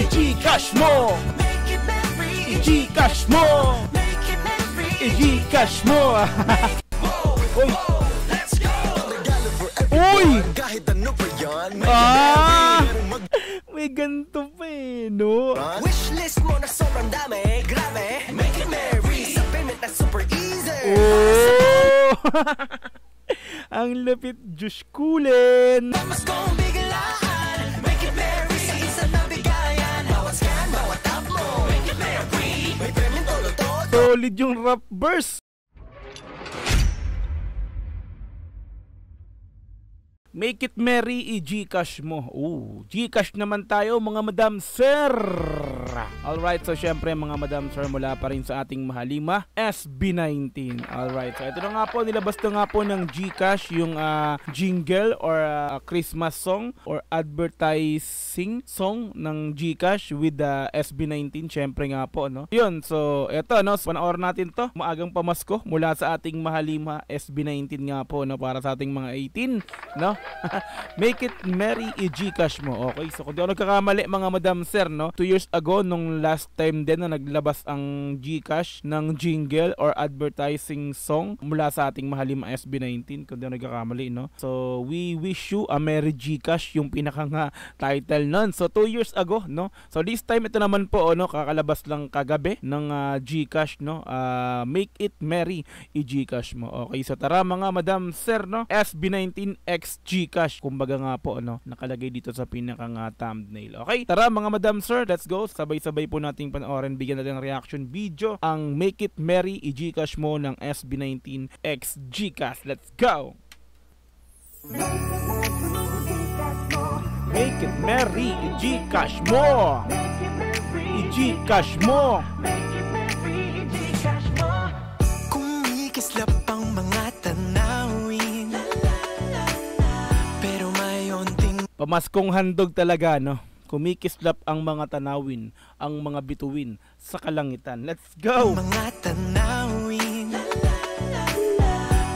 I-Gcash mo! I-Gcash mo! I-Gcash mo! Uy! Uy! May ganito pa eh, no? Wishlist mo na sobrang dami, grabe. Make it merry, sa payment na super easy. Oh! Ang lapit, Diyos kulin! Mas kong biglaan, make it merry. Sa isa na bigayan, bawat scan, bawat tap mo. Make it merry, may payment todo-todo. Solid yung rap verse! Make it merry, i-Gcash mo. Gcash naman tayo mga madam sir. Alright, so syempre mga madam sir, mula pa rin sa ating mahalima SB19. Alright, so ito na nga po, nilabas na nga po ng Gcash yung jingle or Christmas song or advertising song ng Gcash with the SB19. Syempre nga po, no? Yun, so eto, no, panoorin natin to. Maagang pamasko mula sa ating mahalima SB19 nga po, no, para sa ating mga 18, no? Make it merry, i-Gcash mo. Okay, so kung di ako nagkakamali mga madam sir, no, 2 years ago nung last time din na naglabas ang Gcash ng jingle or advertising song mula sa ating mahalima SB19, kung di ako nagkakamali, no. So we wish you a merry Gcash, yung pinaka title nun. So 2 years ago, no. So this time ito naman po, no, kakalabas lang kagabi ng Gcash, no. Make it merry, i-Gcash mo. Okay, so tara mga madam sir, no, SB19X Gcash, kumbaga nga po, no, nakalagay dito sa pinakang thumbnail. Okay, tara mga madam sir, let's go. Sabay-sabay po nating panoorin, bigyan natin ng reaction video ang Make It Merry, i-Gcash mo ng SB19X Gcash. Let's go! Make it merry, i-Gcash mo! I-Gcash mo! Kumikislap ang mga tanawin, pamaskong handog talaga, no? Kumikislap ang mga tanawin, ang mga bituin sa kalangitan. Let's go! Mga tanawin,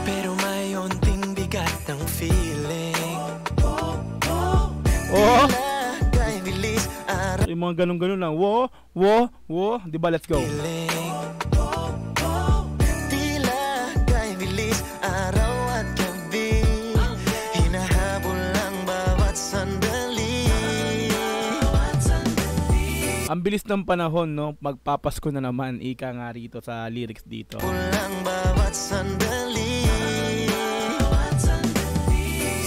pero may onting bigat ng feeling. Oh! Yung mga ganun-ganun lang. Wo, wo, wo. Diba? Let's go! Ang bilis ng panahon, no? Magpapasko na naman, ika nga rito sa lyrics dito. Kulang bawat sandali,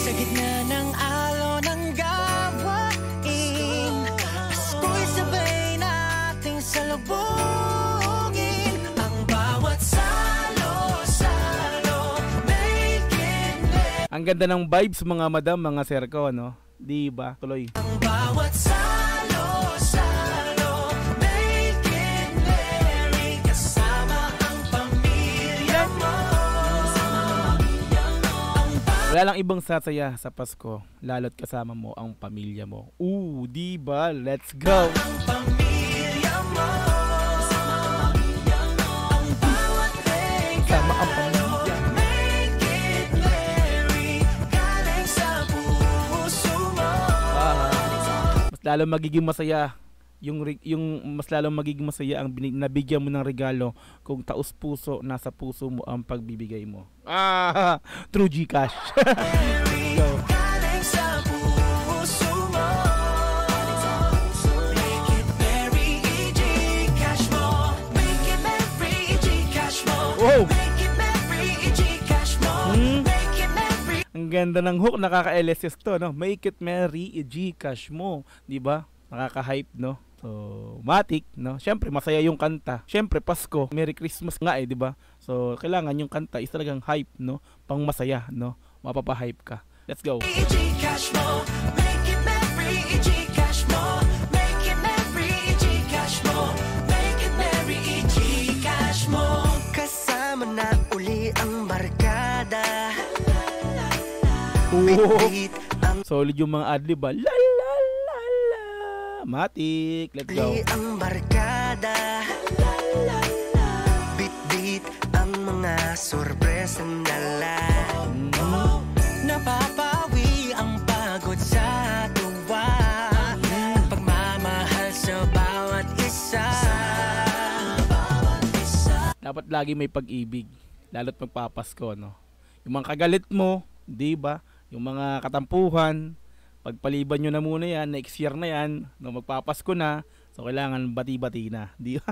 sa gitna ng alon ng gawain, Pasko'y sabay nating salubungin. Ang bawat salo-salo, make it merry. Ang ganda ng vibes mga madam, mga sir ko, no? Diba? Tuloy. Ang bawat salo-salo, wala lang ibang sasaya sa Pasko, lalo't kasama mo ang pamilya mo. Diba? Let's go! ang pamilya mo, ang bawat Sama ang pamilya. make it merry, galing sa puso mo. Mas lalong magiging masaya yung mas lalong magiging masaya ang nabigyan mo ng regalo kung taos puso, nasa puso mo ang pagbibigay mo. True Gcash. Go. Galing sa puso mo, make it merry, i-Gcash mo. Make it merry, i-Gcash mo. Wow. Make it merry, i-Gcash mo. Make it merry. Ang ganda ng hook, nakaka-LSS to, no? Make it merry, i-Gcash mo, 'di ba? Nakaka-hype, no? So, matik, no? Syempre masaya yung kanta. Syempre Pasko, Merry Christmas nga 'di ba? So, kailangan yung kanta is talagang hype, no? Pang masaya, no? Mapapa-hype ka. Let's go. I-Gcash mo, make it merry, i-Gcash mo. Make it merry, i-Gcash mo. Make it merry, i-Gcash mo. Kasama na uli ang barkada. Beat ang Solid yung mga adlib, ba? La la la la. Matik, let's go. ang barkada. Beat ang mga sorpresang dala. Napapawi ang pagod sa tuwa, at pagmamahal sa Dapat lagi may pag-ibig, lalo't magpapasko, no? Yung mga kagalit mo, di ba? Yung mga katampuhan, pagpaliban nyo na muna yan, next year na yan, no, magpapasko na, so kailangan bati-bati na, di ba?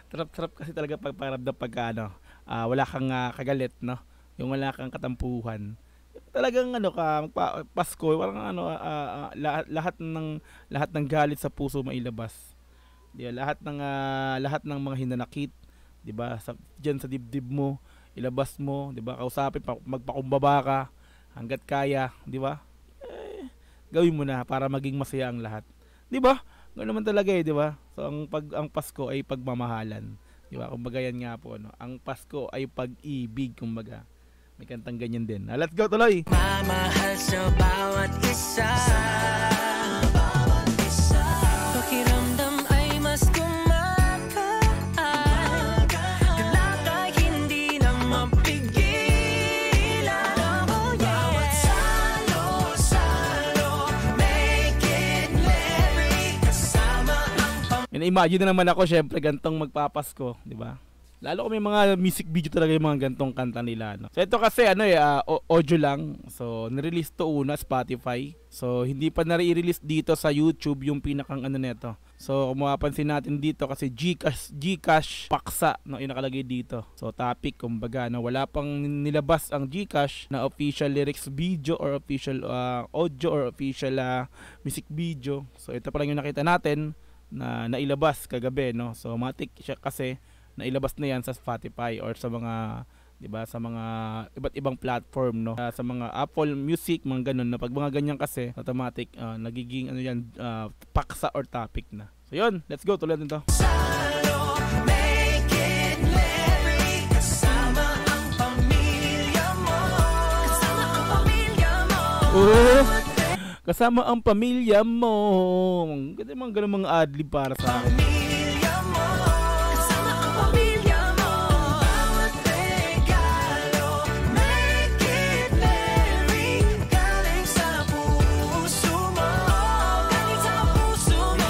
Sarap-sarap kasi talaga pagparamdam pagka ano, wala kang kagalit, no? Yung wala kang katampuhan. Talagang ano ka, Pasko, parang ano, lahat ng galit sa puso mailabas. Di ba? Lahat ng mga hinanakit, di ba? Diyan sa dibdib mo, ilabas mo, di ba? Kausapin, magpakumbaba ka hangga't kaya, di ba? Gawin mo na para maging masaya ang lahat. Di ba? Ganoon naman talaga eh, di ba? So ang Pasko ay pagmamahalan. Di ba? Kumbaga yan nga po, no? Ang Pasko ay pag-ibig, kumbaga. May kantang ganyan din. Let's go tuloy. Mamahal sa bawat isa. Pakiramdam ay mas kumakaan. Galakay hindi na mapigilan. Oh yeah. Bawat salo-salo, make it merry. Kasama ang Imagine na naman ako, syempre, gantong magpapasko, di ba? Lalo kung may mga music video talaga yung mga gantong kanta nila, no? So ito kasi audio lang. So nirelease to una Spotify. So hindi pa nare-release dito sa YouTube yung pinakang ano nito. So kung mapapansin natin dito kasi GCash paksa, no, yung nakalagay dito. So topic, kumbaga, no, wala pang nilabas ang GCash na official lyrics video or official audio or official music video. So ito pa lang yung nakita natin na nailabas kagabi, no. So matik siya kasi nailabas na yan sa Spotify or sa mga, 'di ba, sa mga iba't ibang platform, no, sa mga Apple Music, mga ganun, na pag mga ganyan kasi automatic nagiging ano yan, paksa or topic na. So yun, let's go, tuloy nito. salo, make it merry. Kasama ang pamilya mo. Kasama ang pamilya mo. Kasama ang pamilya mo. Ganda mga ganun mga adlib para sa akin. Pamilya mo. Kasama ang pamilya mo. Bawat regalo, make it merry. Galing sa puso mo. Galing sa puso mo.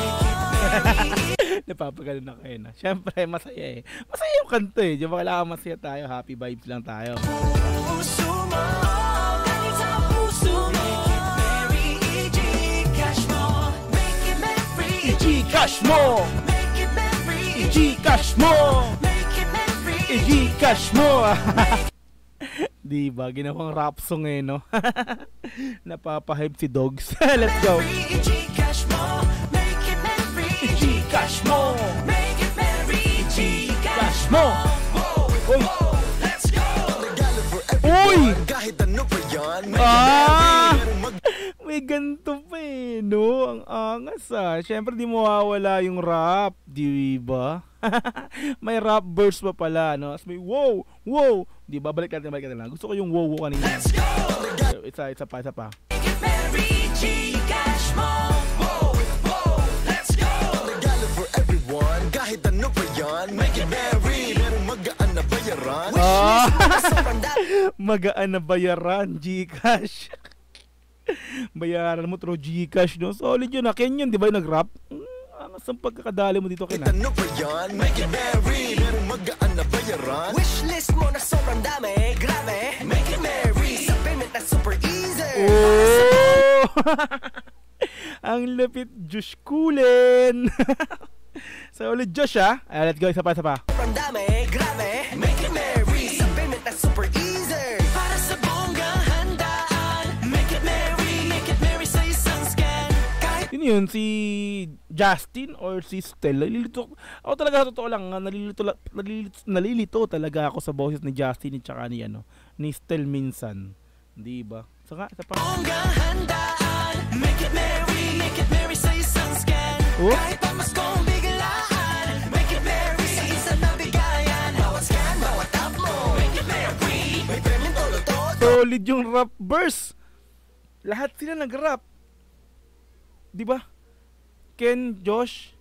Napapagalan na kayo na. Siyempre, masaya eh. Masaya yung kanto eh. Di ba, kailangan masaya tayo. Happy vibes lang tayo. Puso mo. Galing sa puso mo. I-Gcash mo! Make it merry. I-Gcash mo! Make it merry. I-Gcash mo! Diba, ginawang rap song eh, no? Napapahype si Dogs. Let's go! I-Gcash mo. Make it merry. I-Gcash mo! Make it merry. I-Gcash mo! Uy! Let's go. Uy! Kahit ano pa yan, May ganito pa eh, no? Ang angas Siyempre di mawawala yung rap, di ba? May rap verse pa pala, no? As may wow, wow. Di ba? Balik natin lang. Gusto ko yung wow kanina. Let's go. Isa pa. Make it merry. Gcash mo. Let's go. regalo for everyone. Kahit ano pa yan, make it merry. Merong magaan na bayaran. Sobrang dami. Magaan na bayaran, Gcash. Bayaran mo through Gcash, no? Solid yun, Ken yun, di ba yung nag-rap? Angas ang pagkakadali mo dito, Ken. Kahit ano pa yan, make it merry. Merong magaan na bayaran. Wishlist mo na sobrang dami. Grabe. Make it merry. Sa payment na super easy. Oh! Ang lapit, Josh Kulin. Solid Josh, let's go, isa pa. Sobrang dami. Grabe. Make it merry. Sa payment na super easy. Para sa bonggang handaan. Make it merry. Make it merry sa isang scan. Kahit Yun yun, si Justin or si Stella. Ako talaga, totoo lang, nalilito talaga ako sa boses ni Justin at saka ni Stel minsan. Di ba? Saka, isa pa. bonggang handaan. Make it merry sa isang scan. Oh? Kahit pa mas kong biglaan. Make it merry sa isang nabigayan. Bawat scan, bawat tap mo. Make it merry. May premyo todo-todo. Solid yung rap verse. Lahat sila nag-rap. Di ba? Ken, Josh,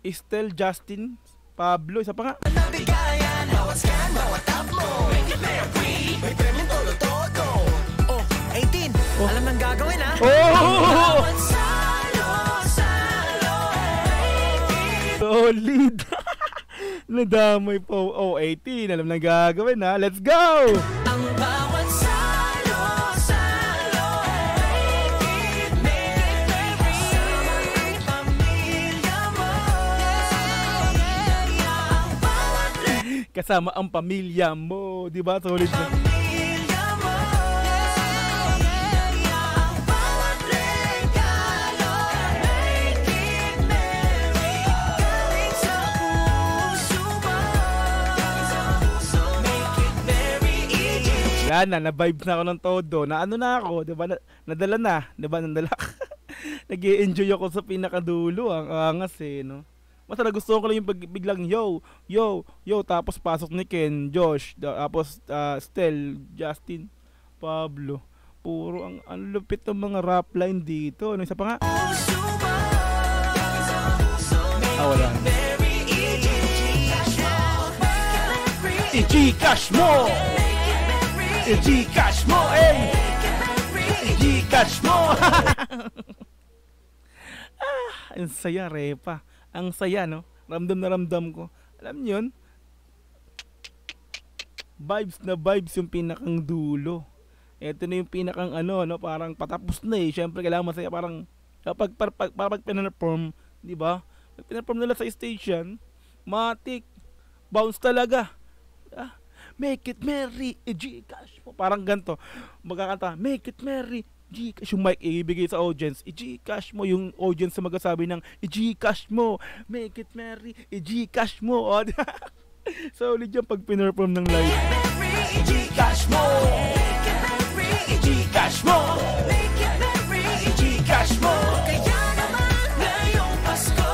Estel, Justin, Pablo, isa pa nga. Nabigayan. Bawat scan, bawat tap mo. Make it merry. May premyo todo-todo. Oh, 18. Alam nang gagawin ha. Oh! Bawat salo. Solid. Nadamay po. Oh, 18. Alam na gagawin ha. Let's go! Ang bawat salo-salo, make it merry. Kasama ang pamilya mo. Ang bawat Kasama ang pamilya mo. Diba? Solid na. pamilya mo. Ang bawat regalo, make it merry. Galing sa puso mo. Make it merry, EG. Yan na, na-vibes na ako ng todo. Na ano na ako, diba? Nadala na. Diba? Nadala. Nag-i-enjoy ako sa pinakadulo. Ang angas eh, no? Mas gusto ko lang yung biglang yo, tapos pasok ni Ken, Josh, tapos Stel, Justin, Pablo. Puro ang lupit ng mga rap line dito. Ano isa pa nga? Puso mo. Wala. Merry EG. I-Gcash mo! I-Gcash mo, eh! I-Gcash mo! Ang saya, Repa. Ang saya, no? Ramdam na ramdam ko. Alam niyo yun? Vibes na vibes yung pinakang dulo. Ito na yung pinakang ano, no? Parang patapos na eh. Siyempre, kailangan masaya. Parang kapag pinaperform, di ba? Pag pinaperform nila sa station, matik, bounce talaga. Make it merry, i-Gcash mo. Parang ganito. Magkakanta, make it merry, Gcash. Yung mic ibigay sa audience, i-Gcash mo. Yung audience na magsasabi ng i-Gcash mo, make it merry, i-Gcash mo. O, solid yung pag pinerform ng live. I-Gcash mo. I-Gcash mo. I-Gcash mo. Kaya naman ngayong Pasko,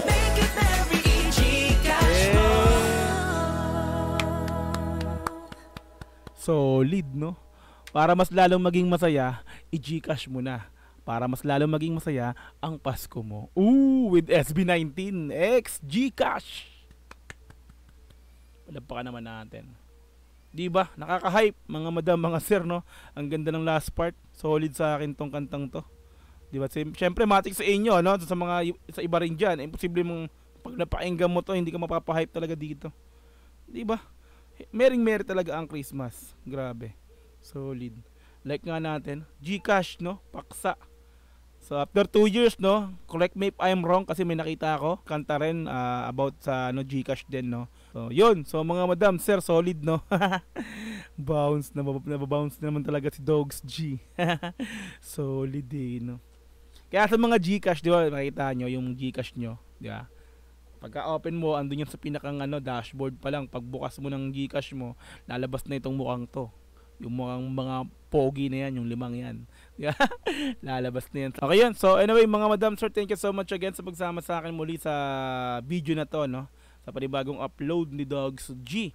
make it merry, i-Gcash mo. Solid, no? Para mas lalong maging masaya, i-Gcash mo na. Para mas lalong maging masaya ang Pasko mo. With SB19 X Gcash. Palapakan naman natin. Di ba? Nakaka-hype mga madam, mga sir, no? Ang ganda ng last part. Solid sa akin tong kantang to. Di ba? Siyempre matik sa inyo, no? Sa mga sa iba rin diyan, imposible mong pag napakinggan mo to, hindi ka mapapa-hype talaga dito. Di ba? Mering-meri talaga ang Christmas. Grabe. Solid. Like nga natin, Gcash, no? Paksa. So after 2 years, no? Correct me if I'm wrong kasi may nakita ako kanta rin about sa Gcash din, no? So yun. So mga madam, sir, solid, no? Bounce na nababounce na naman talaga si Dogs G. Solid eh, no? Kaya sa mga Gcash, di ba, makita nyo yung Gcash nyo, di ba? Pagka open mo, andun yun sa pinakang dashboard pa lang. Pagbukas mo ng Gcash mo, lalabas na itong mukhang to. Yung mga pogi na yan, yung 5 yan. Lalabas na yan. Okay yun. So anyway, mga madam, sir, thank you so much again sa pagsama sa akin muli sa video na to, no? Sa panibagong upload ni Dogs G.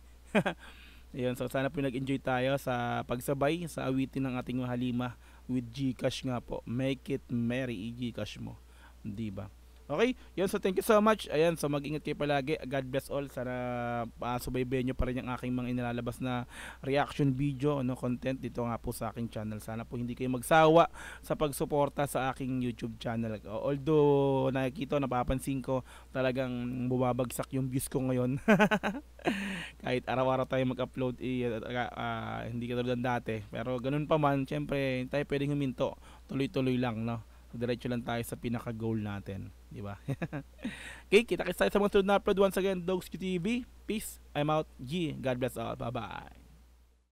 Ayun, so sana po nag-enjoy tayo sa pagsabay sa awitin ng ating mahalima with Gcash nga po. Make it merry, i-Gcash mo. Diba? Okay, yun, so thank you so much. Ayan, so mag-ingat kayo palagi. God bless all. Sana subaybayan nyo pa rin yung aking mga inilalabas na reaction video, content dito nga po sa aking channel. Sana po hindi kayo magsawa sa pagsuporta sa aking YouTube channel. Although nakikita, napapansin ko talagang bumabagsak yung views ko ngayon. Kahit araw-araw tayo mag-upload, hindi katulad ng dati. Pero ganun pa man, syempre tayo pwedeng huminto. Tuloy-tuloy lang, no? Diretso lang tayo sa pinaka-goal natin, di ba? Okay, kita-kits tayo sa mga sunod na upload. Once again, Dogs TV. Peace. I'm out. G. God bless all. Bye-bye.